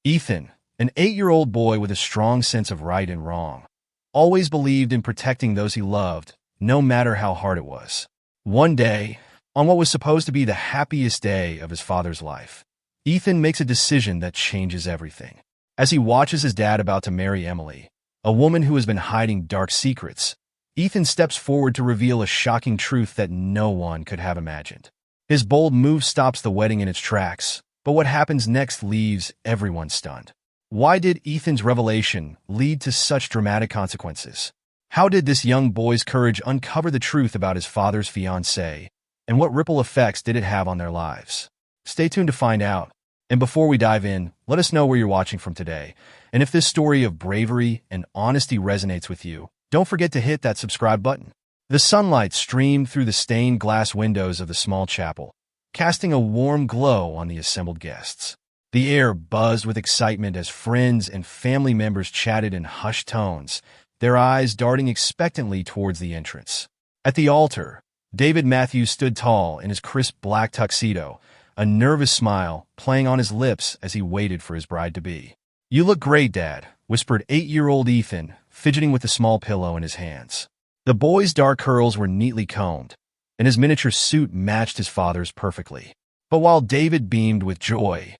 Ethan, an 8-year-old boy with a strong sense of right and wrong, always believed in protecting those he loved, no matter how hard it was. One day, on what was supposed to be the happiest day of his father's life, Ethan makes a decision that changes everything. As he watches his dad about to marry Emily, a woman who has been hiding dark secrets, Ethan steps forward to reveal a shocking truth that no one could have imagined. His bold move stops the wedding in its tracks, but what happens next leaves everyone stunned. Why did Ethan's revelation lead to such dramatic consequences? How did this young boy's courage uncover the truth about his father's fiancée, and what ripple effects did it have on their lives? Stay tuned to find out. And before we dive in, let us know where you're watching from today. And if this story of bravery and honesty resonates with you, don't forget to hit that subscribe button. The sunlight streamed through the stained glass windows of the small chapel, casting a warm glow on the assembled guests. The air buzzed with excitement as friends and family members chatted in hushed tones, their eyes darting expectantly towards the entrance. At the altar, David Matthews stood tall in his crisp black tuxedo, a nervous smile playing on his lips as he waited for his bride-to-be. "You look great, Dad," whispered 8-year-old Ethan, fidgeting with a small pillow in his hands. The boy's dark curls were neatly combed, and his miniature suit matched his father's perfectly. But while David beamed with joy,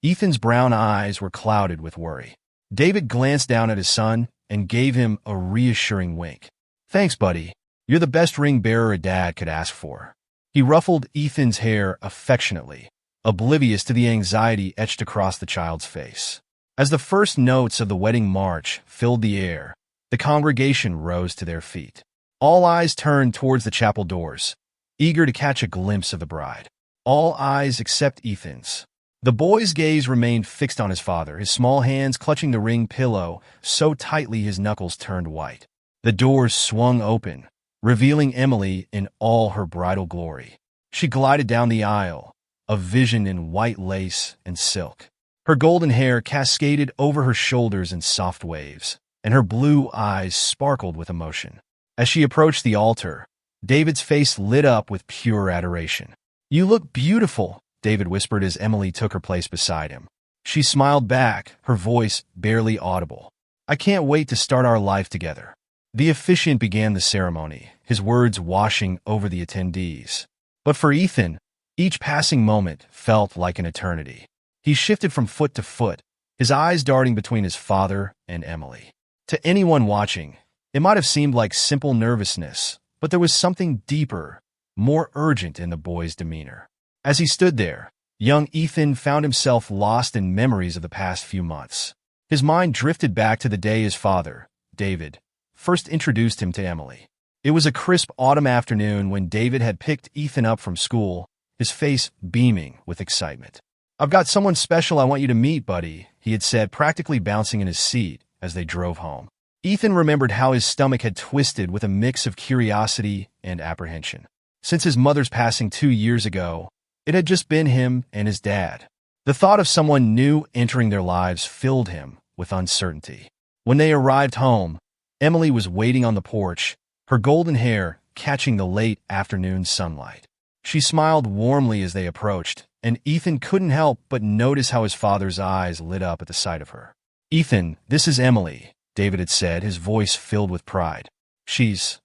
Ethan's brown eyes were clouded with worry. David glanced down at his son and gave him a reassuring wink. "Thanks, buddy. You're the best ring bearer a dad could ask for." He ruffled Ethan's hair affectionately, oblivious to the anxiety etched across the child's face. As the first notes of the wedding march filled the air, the congregation rose to their feet. All eyes turned towards the chapel doors, eager to catch a glimpse of the bride. All eyes except Ethan's. The boy's gaze remained fixed on his father, his small hands clutching the ring pillow so tightly his knuckles turned white. The doors swung open, revealing Emily in all her bridal glory. She glided down the aisle, a vision in white lace and silk. Her golden hair cascaded over her shoulders in soft waves, and her blue eyes sparkled with emotion. As she approached the altar, David's face lit up with pure adoration. "You look beautiful," David whispered as Emily took her place beside him. She smiled back, her voice barely audible. "I can't wait to start our life together." The officiant began the ceremony, his words washing over the attendees. But for Ethan, each passing moment felt like an eternity. He shifted from foot to foot, his eyes darting between his father and Emily. To anyone watching, it might have seemed like simple nervousness, but there was something deeper, more urgent in the boy's demeanor. As he stood there, young Ethan found himself lost in memories of the past few months. His mind drifted back to the day his father, David, first introduced him to Emily. It was a crisp autumn afternoon when David had picked Ethan up from school, his face beaming with excitement. "I've got someone special I want you to meet, buddy," he had said, practically bouncing in his seat as they drove home. Ethan remembered how his stomach had twisted with a mix of curiosity and apprehension. Since his mother's passing 2 years ago, it had just been him and his dad. The thought of someone new entering their lives filled him with uncertainty. When they arrived home, Emily was waiting on the porch, her golden hair catching the late afternoon sunlight. She smiled warmly as they approached, and Ethan couldn't help but notice how his father's eyes lit up at the sight of her. "Ethan, this is Emily," David had said, his voice filled with pride. She's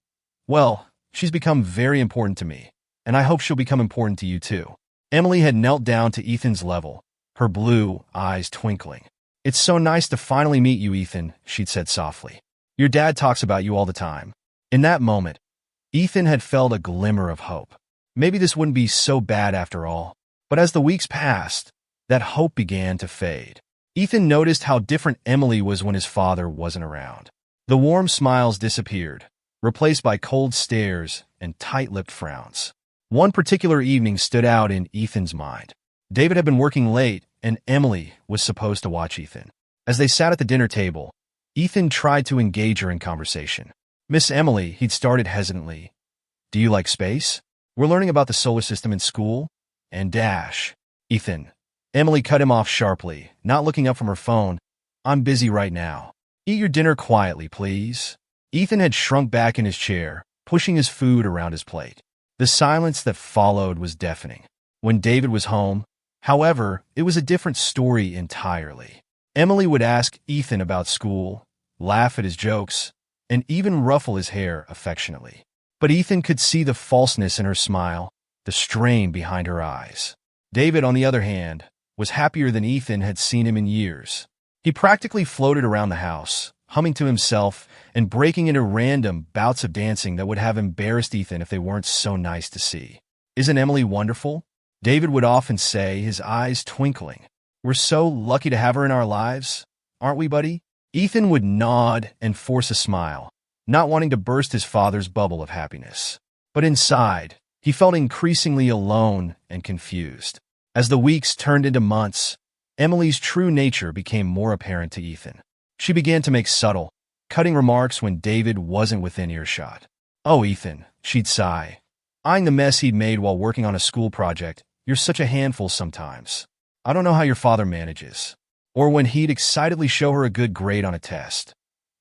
become very important to me, and I hope she'll become important to you too." Emily had knelt down to Ethan's level, her blue eyes twinkling. "It's so nice to finally meet you, Ethan," she'd said softly. "Your dad talks about you all the time." In that moment, Ethan had felt a glimmer of hope. Maybe this wouldn't be so bad after all. But as the weeks passed, that hope began to fade. Ethan noticed how different Emily was when his father wasn't around. The warm smiles disappeared, replaced by cold stares and tight-lipped frowns. One particular evening stood out in Ethan's mind. David had been working late, and Emily was supposed to watch Ethan. As they sat at the dinner table, Ethan tried to engage her in conversation. "Miss Emily," he'd started hesitantly, "do you like space? We're learning about the solar system in school." And dash. "Ethan." Emily cut him off sharply, not looking up from her phone. "I'm busy right now. Eat your dinner quietly, please." Ethan had shrunk back in his chair, pushing his food around his plate. The silence that followed was deafening. When David was home, however, it was a different story entirely. Emily would ask Ethan about school, laugh at his jokes, and even ruffle his hair affectionately. But Ethan could see the falseness in her smile, the strain behind her eyes. David, on the other hand, was happier than Ethan had seen him in years. He practically floated around the house, humming to himself and breaking into random bouts of dancing that would have embarrassed Ethan if they weren't so nice to see. "Isn't Emily wonderful?" David would often say, his eyes twinkling. "We're so lucky to have her in our lives, aren't we, buddy?" Ethan would nod and force a smile, not wanting to burst his father's bubble of happiness. But inside, he felt increasingly alone and confused. As the weeks turned into months, Emily's true nature became more apparent to Ethan. She began to make subtle, cutting remarks when David wasn't within earshot. "Oh, Ethan," she'd sigh, eyeing the mess he'd made while working on a school project, "you're such a handful sometimes. I don't know how your father manages." Or when he'd excitedly show her a good grade on a test.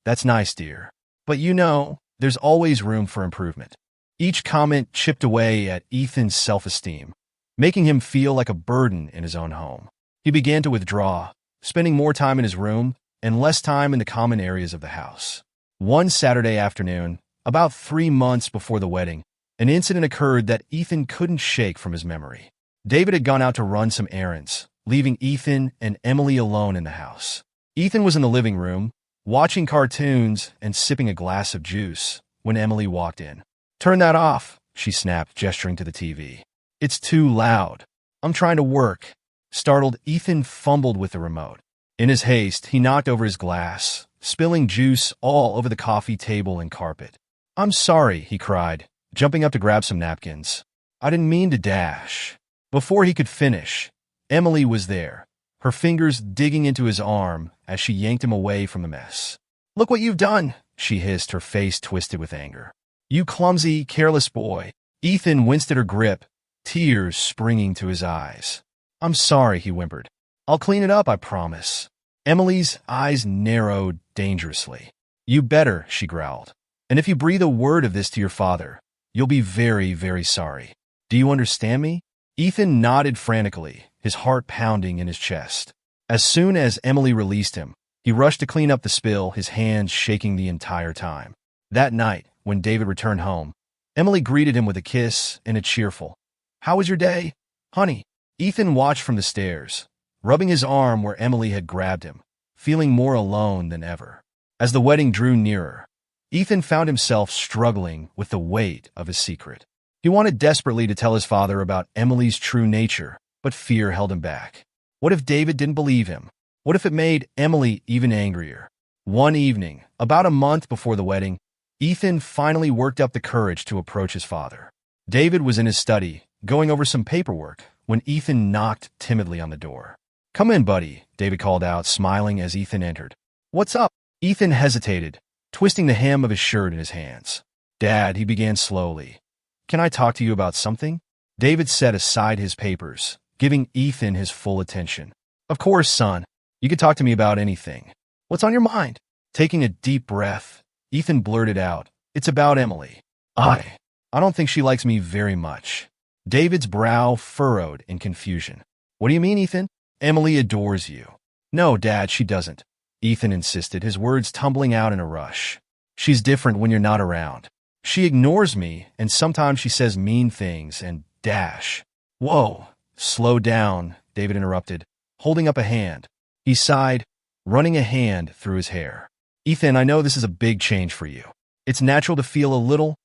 "That's nice, dear. But you know, there's always room for improvement." Each comment chipped away at Ethan's self-esteem, making him feel like a burden in his own home. He began to withdraw, spending more time in his room and less time in the common areas of the house. One Saturday afternoon, about 3 months before the wedding, an incident occurred that Ethan couldn't shake from his memory. David had gone out to run some errands, leaving Ethan and Emily alone in the house. Ethan was in the living room, watching cartoons and sipping a glass of juice, when Emily walked in. "Turn that off," she snapped, gesturing to the TV. "It's too loud. I'm trying to work." Startled, Ethan fumbled with the remote. In his haste, he knocked over his glass, spilling juice all over the coffee table and carpet. "I'm sorry," he cried, jumping up to grab some napkins. "I didn't mean to dash." Before he could finish, Emily was there, her fingers digging into his arm as she yanked him away from the mess. "Look what you've done," she hissed, her face twisted with anger. "You clumsy, careless boy." Ethan winced at her grip, tears springing to his eyes. "I'm sorry," he whimpered. "I'll clean it up, I promise." Emily's eyes narrowed dangerously. "You better," she growled. "And if you breathe a word of this to your father, you'll be very, very sorry. Do you understand me?" Ethan nodded frantically, his heart pounding in his chest. As soon as Emily released him, he rushed to clean up the spill, his hands shaking the entire time. That night, when David returned home, Emily greeted him with a kiss and a cheerful, "How was your day, honey?" Ethan watched from the stairs, rubbing his arm where Emily had grabbed him, feeling more alone than ever. As the wedding drew nearer, Ethan found himself struggling with the weight of his secret. He wanted desperately to tell his father about Emily's true nature, but fear held him back. What if David didn't believe him? What if it made Emily even angrier? One evening, about a month before the wedding, Ethan finally worked up the courage to approach his father. David was in his study, going over some paperwork, when Ethan knocked timidly on the door. "Come in, buddy," David called out, smiling as Ethan entered. "What's up?" Ethan hesitated, twisting the hem of his shirt in his hands. "Dad," he began slowly, "can I talk to you about something?" David set aside his papers, giving Ethan his full attention. "Of course, son. You can talk to me about anything. What's on your mind?" Taking a deep breath, Ethan blurted out, "It's about Emily. I don't think she likes me very much." David's brow furrowed in confusion. "What do you mean, Ethan?" "Emily adores you." "No, Dad, she doesn't," Ethan insisted, his words tumbling out in a rush. "She's different when you're not around. She ignores me, and sometimes she says mean things and dash." "Whoa, slow down," David interrupted, holding up a hand. He sighed, running a hand through his hair. "Ethan, I know this is a big change for you. It's natural to feel a little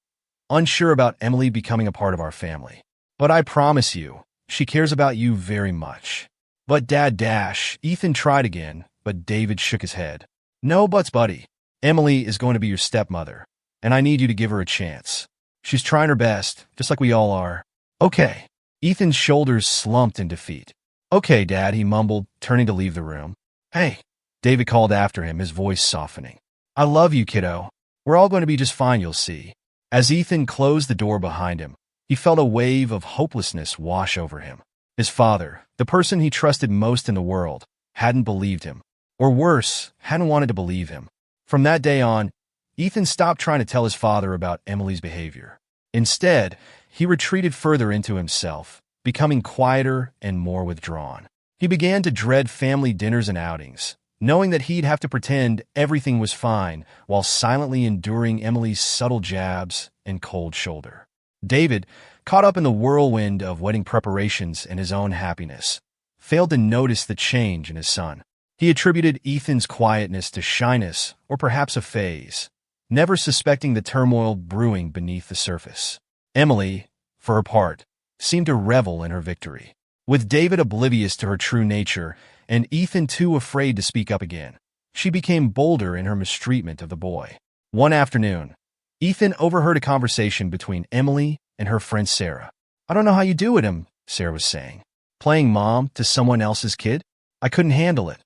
unsure about Emily becoming a part of our family. But I promise you, she cares about you very much." "But Dad dash," Ethan tried again, but David shook his head. "No buts, buddy. Emily is going to be your stepmother, and I need you to give her a chance. She's trying her best, just like we all are." "Okay." Ethan's shoulders slumped in defeat. "Okay, Dad," he mumbled, turning to leave the room. "Hey," David called after him, his voice softening. "I love you, kiddo. We're all going to be just fine, you'll see." As Ethan closed the door behind him, he felt a wave of hopelessness wash over him. His father, the person he trusted most in the world, hadn't believed him. Or worse, hadn't wanted to believe him. From that day on, Ethan stopped trying to tell his father about Emily's behavior. Instead, he retreated further into himself, becoming quieter and more withdrawn. He began to dread family dinners and outings, knowing that he'd have to pretend everything was fine while silently enduring Emily's subtle jabs and cold shoulder. David, caught up in the whirlwind of wedding preparations and his own happiness, failed to notice the change in his son. He attributed Ethan's quietness to shyness or perhaps a phase, never suspecting the turmoil brewing beneath the surface. Emily, for her part, seemed to revel in her victory. With David oblivious to her true nature and Ethan too afraid to speak up again, she became bolder in her mistreatment of the boy. One afternoon, Ethan overheard a conversation between Emily and her friend Sarah. "I don't know how you do it, Sarah was saying. "Playing mom to someone else's kid? I couldn't handle it."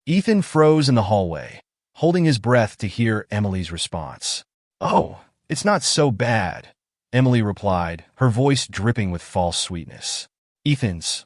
Ethan froze in the hallway, holding his breath to hear Emily's response. "Oh, it's not so bad," Emily replied, her voice dripping with false sweetness.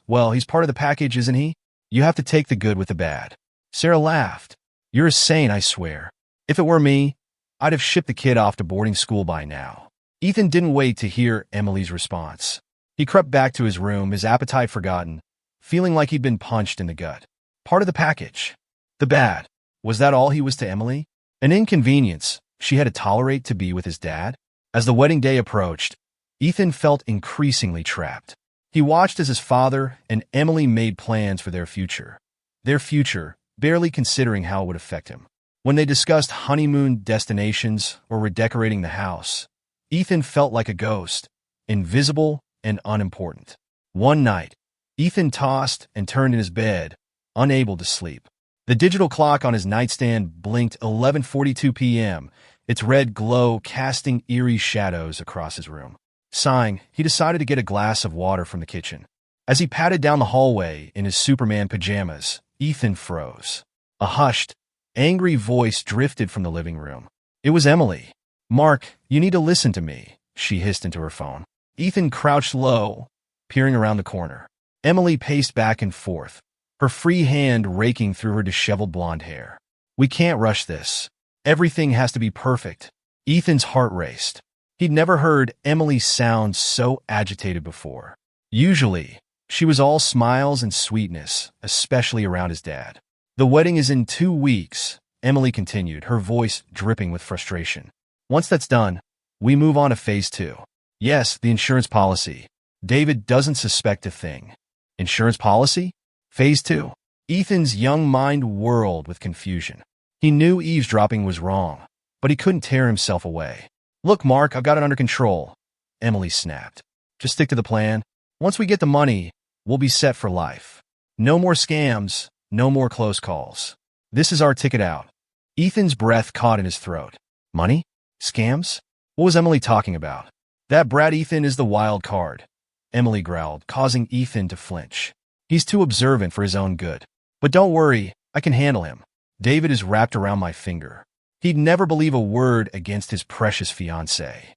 Well, he's part of the package, isn't he? You have to take the good with the bad." Sarah laughed. "You're a saint, I swear. If it were me, I'd have shipped the kid off to boarding school by now." Ethan didn't wait to hear Emily's response. He crept back to his room, his appetite forgotten, feeling like he'd been punched in the gut. Part of the package. The bad. Was that all he was to Emily? An inconvenience she had to tolerate to be with his dad? As the wedding day approached, Ethan felt increasingly trapped. He watched as his father and Emily made plans for their future. Barely considering how it would affect him. When they discussed honeymoon destinations or redecorating the house, Ethan felt like a ghost, invisible and unimportant. One night, Ethan tossed and turned in his bed, unable to sleep. The digital clock on his nightstand blinked 11:42 p.m., its red glow casting eerie shadows across his room. Sighing, he decided to get a glass of water from the kitchen. As he padded down the hallway in his Superman pajamas, Ethan froze. A hushed, angry voice drifted from the living room. It was Emily. "Mark, you need to listen to me," she hissed into her phone. Ethan crouched low, peering around the corner. Emily paced back and forth, her free hand raking through her disheveled blonde hair. "We can't rush this. Everything has to be perfect." Ethan's heart raced. He'd never heard Emily sound so agitated before. Usually, she was all smiles and sweetness, especially around his dad. "The wedding is in 2 weeks," Emily continued, her voice dripping with frustration. "Once that's done, we move on to phase 2. Yes, the insurance policy. David doesn't suspect a thing." Insurance policy? Phase 2. Ethan's young mind whirled with confusion. He knew eavesdropping was wrong, but he couldn't tear himself away. "Look, Mark, I've got it under control," Emily snapped. "Just stick to the plan. Once we get the money, we'll be set for life. No more scams, no more close calls. This is our ticket out." Ethan's breath caught in his throat. Money? Scams? What was Emily talking about? "That brat Ethan is the wild card," Emily growled, causing Ethan to flinch. "He's too observant for his own good. But don't worry, I can handle him. David is wrapped around my finger. He'd never believe a word against his precious fiancée."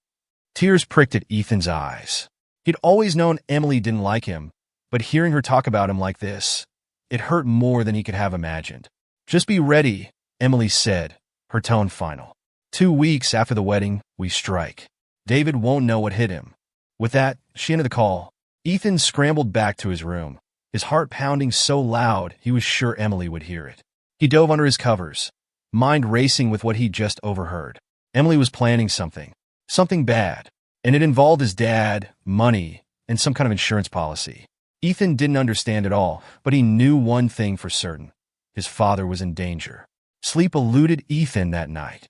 Tears pricked at Ethan's eyes. He'd always known Emily didn't like him, but hearing her talk about him like this, it hurt more than he could have imagined. "Just be ready," Emily said, her tone final. 2 weeks after the wedding, we strike. David won't know what hit him." With that, she ended the call. Ethan scrambled back to his room, his heart pounding so loud he was sure Emily would hear it. He dove under his covers, mind racing with what he'd just overheard. Emily was planning something bad, and it involved his dad, money, and some kind of insurance policy. Ethan didn't understand it all, but he knew one thing for certain. His father was in danger. Sleep eluded Ethan that night.